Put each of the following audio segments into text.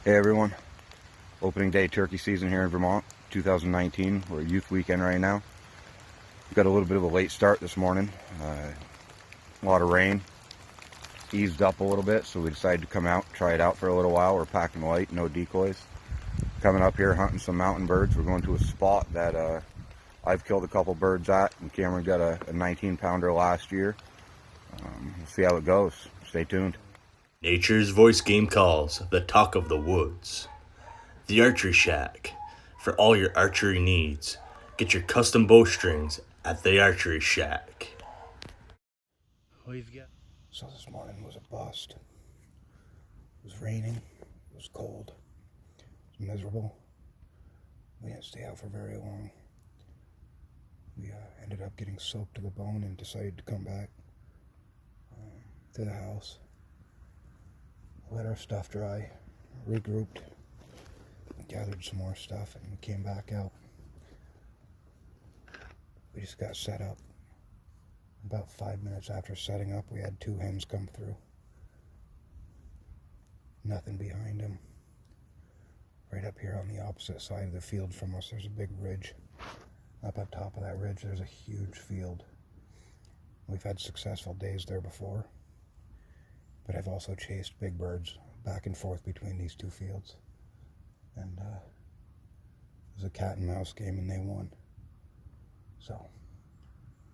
Hey everyone, opening day turkey season here in Vermont, 2019. We're at youth weekend right now. We've got a little bit of a late start this morning. A lot of rain, eased up a little bit, so we decided to come out, try it out for a little while. We're packing light, no decoys. Coming up here hunting some mountain birds. We're going to a spot that I've killed a couple birds at, and Cameron got a 19 pounder last year. We'll see how it goes. Stay tuned. Nature's voice game calls, the talk of the woods. The Archery Shack. For all your archery needs, get your custom bowstrings at the Archery Shack. So this morning was a bust. It was raining, it was cold, it was miserable. We didn't stay out for very long. We ended up getting soaked to the bone and decided to come back to the house, let our stuff dry, regrouped, gathered some more stuff, and came back out. We just got set up. About 5 minutes after setting up, we had 2 hens come through. Nothing behind them. Right up here on the opposite side of the field from us, there's a big ridge. Up on top of that ridge, there's a huge field. We've had successful days there before, but I've also chased big birds back and forth between these 2 fields. And it was a cat and mouse game, and they won. So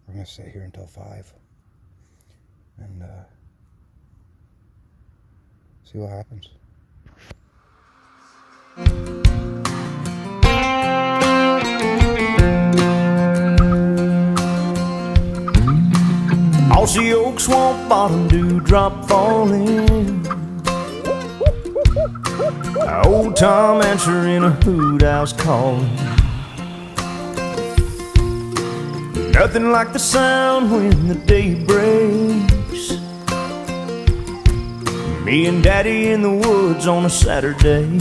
we're going to sit here until 5 and see what happens. Aussie oak, swamp bottom, dewdrop falling. Old Tom answering a hoot house calling. Nothing like the sound when the day breaks. Me and Daddy in the woods on a Saturday.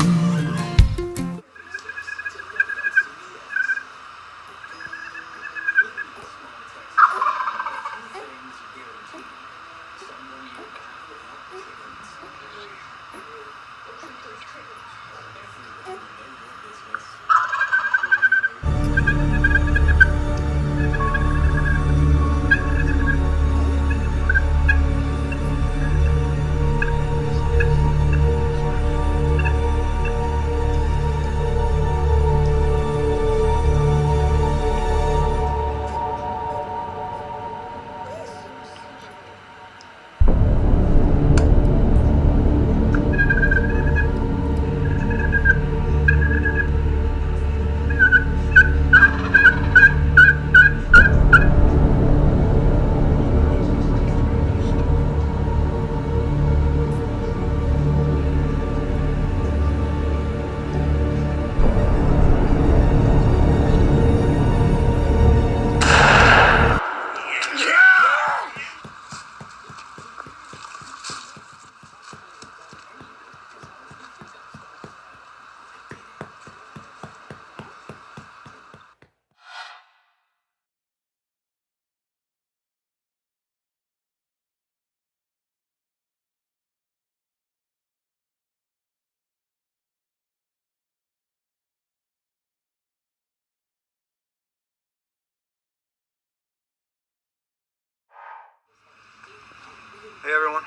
Hey everyone,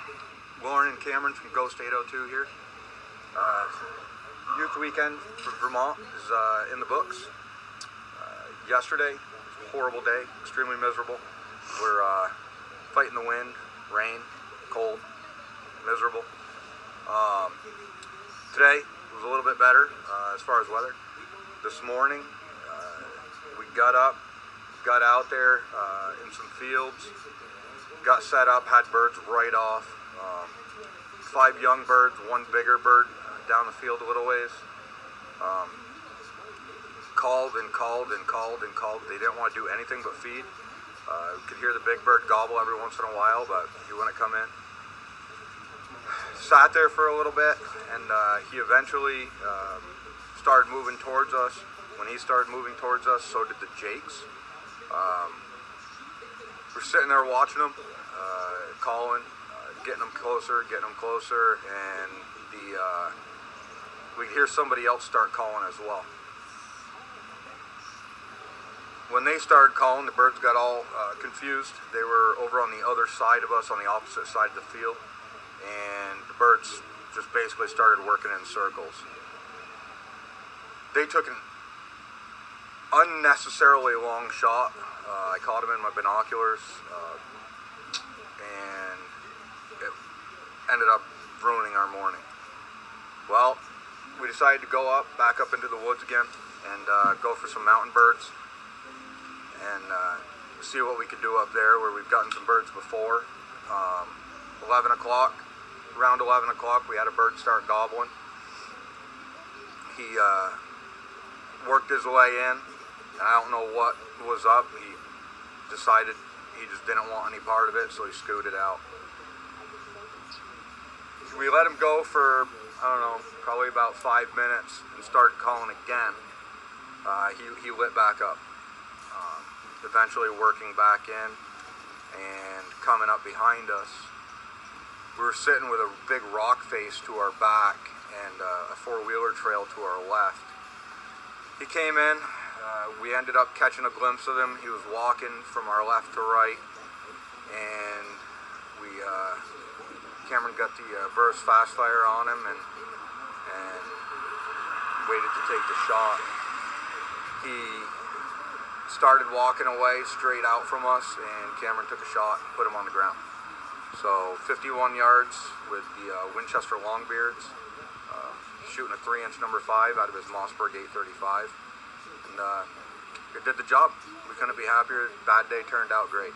Loren and Cameron from Ghost 802 here. Youth weekend for Vermont is in the books. Yesterday, horrible day, extremely miserable. We're fighting the wind, rain, cold, miserable. Today was a little bit better as far as weather. This morning, we got up, got out there in some fields, got set up, had birds right off. 5 young birds, 1 bigger bird down the field a little ways. Called and called and called and called. They didn't want to do anything but feed. We could hear the big bird gobble every once in a while, but he wouldn't come in. Sat there for a little bit, and he eventually started moving towards us. When he started moving towards us, so did the jakes. We're sitting there watching them, getting them closer, and we'd hear somebody else start calling as well. When they started calling, the birds got all confused. They were over on the other side of us, on the opposite side of the field, and the birds just basically started working in circles. They took an unnecessarily long shot. I caught him in my binoculars, and it ended up ruining our morning. Well, we decided to go back up into the woods again, and go for some mountain birds, and see what we could do up there where we've gotten some birds before. 11 o'clock, around 11 o'clock, we had a bird start gobbling. He worked his way in, and I don't know what was up. He decided he just didn't want any part of it, so he scooted out. We let him go for, I don't know, probably about 5 minutes and started calling again. He lit back up, eventually working back in and coming up behind us. We were sitting with a big rock face to our back and a four-wheeler trail to our left. He came in, we ended up catching a glimpse of him. He was walking from our left to right, and Cameron got the burst fast fire on him and waited to take the shot. He started walking away straight out from us, and Cameron took a shot and put him on the ground. So 51 yards with the Winchester Longbeards, shooting a 3-inch number 5 out of his Mossberg 835, and it did the job. We couldn't be happier. Bad day turned out great.